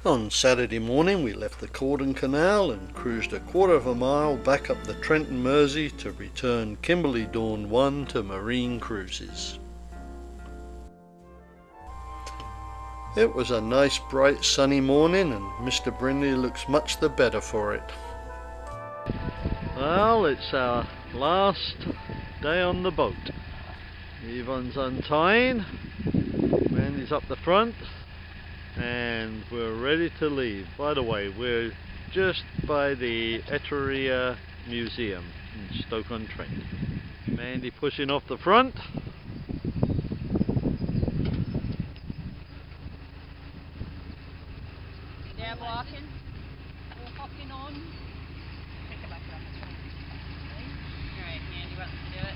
On Saturday morning we left the Caldon Canal and cruised a quarter of a mile back up the Trent and Mersey to return Kimberley Dawn 1 to Marine Cruises. It was a nice bright sunny morning and Mr. Brindley looks much the better for it. Well, it's our last day on the boat. Yvonne's untying, Randy's up the front, and we're ready to leave. By the way, we're just by the Etruria Museum in Stoke on Trent. Mandy pushing off the front. They're walking, we're hopping on. Alright, Mandy wants to do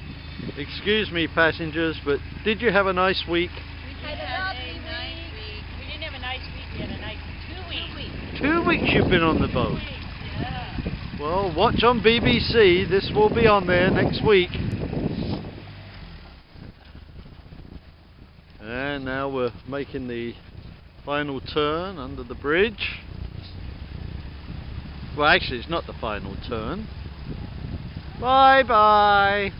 it. Excuse me passengers, but did you have a nice week? We had a lovely nice week. We didn't have a nice week, we had a nice 2 weeks. 2 weeks you've been on the boat. Yeah. Well, watch on BBC, this will be on there next week. And now we're making the final turn under the bridge. Well, actually it's not the final turn. Bye bye!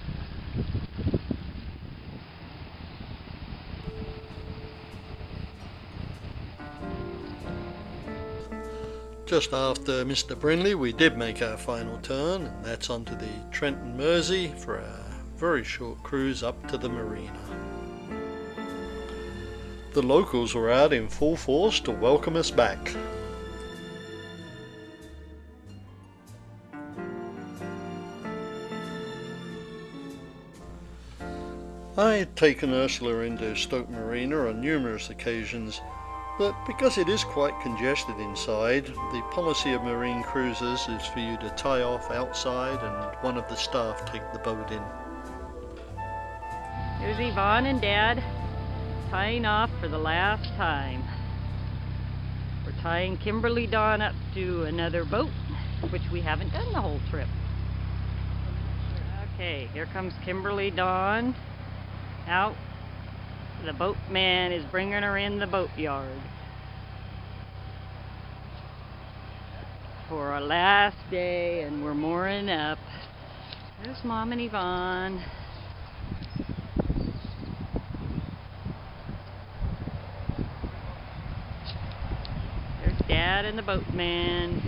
Just after Mr. Brindley we did make our final turn, and that's onto the Trent and Mersey for a very short cruise up to the Marina. The locals were out in full force to welcome us back. I had taken Ursula into Stoke Marina on numerous occasions, but because it is quite congested inside, the policy of marine cruises is for you to tie off outside and one of the staff take the boat in. Here's Yvonne and Dad tying off for the last time. We're tying Kimberley Dawn up to another boat, which we haven't done the whole trip. Okay, here comes Kimberley Dawn out. The boatman is bringing her in the boatyard for our last day, and we're mooring up. There's Mom and Yvonne. There's Dad and the boatman.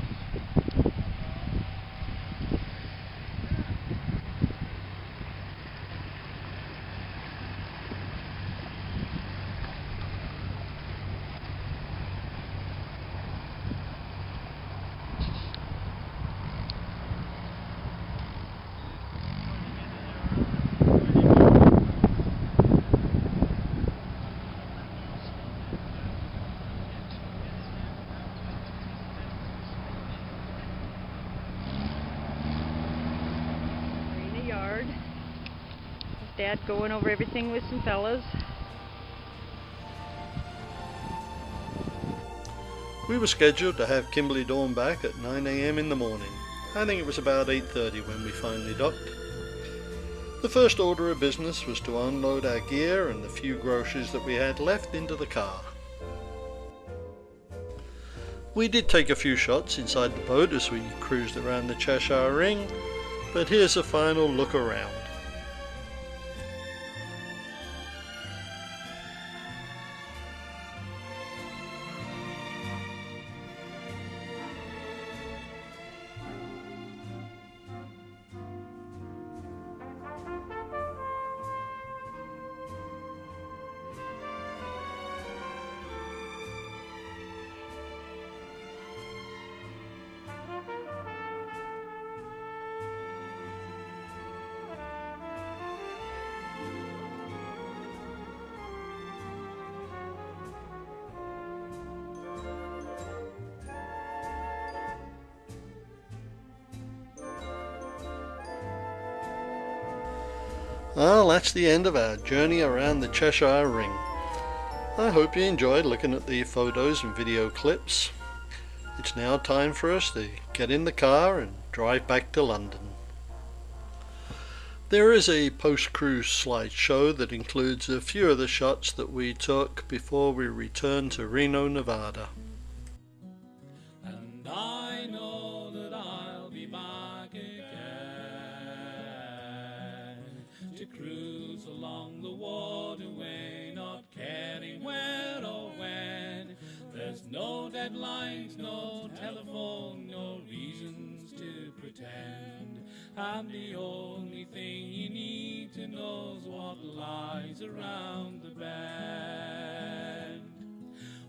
Yard. Dad going over everything with some fellas. We were scheduled to have Kimberley Dawn back at 9 AM in the morning. I think it was about 8:30 when we finally docked. The first order of business was to unload our gear and the few groceries that we had left into the car. We did take a few shots inside the boat as we cruised around the Cheshire ring, but here's a final look around. Well, that's the end of our journey around the Cheshire ring. I hope you enjoyed looking at the photos and video clips. It's now time for us to get in the car and drive back to London. There is a post-cruise slideshow that includes a few of the shots that we took before we returned to Reno, Nevada. I know that I'll be back again to cruise along the waterway, not caring where or when. There's no deadlines, no telephone, no reasons to pretend. And the only thing you need to know is what lies around the bend.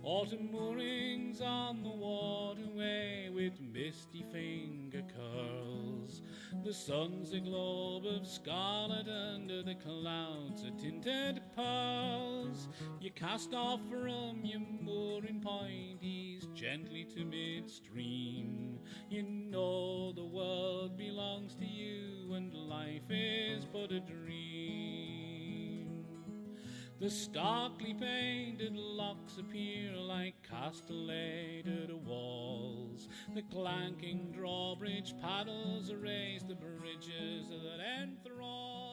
Autumn moorings on the waterway with misty finger curls. The sun's a globe of scarlet under the clouds of tinted pearls. You cast off from your mooring point, ease gently to midstream. You know the world belongs to you and life is but a dream. The starkly painted locks appear like castellated walls. The clanking drawbridge paddles erase the bridges that enthrall.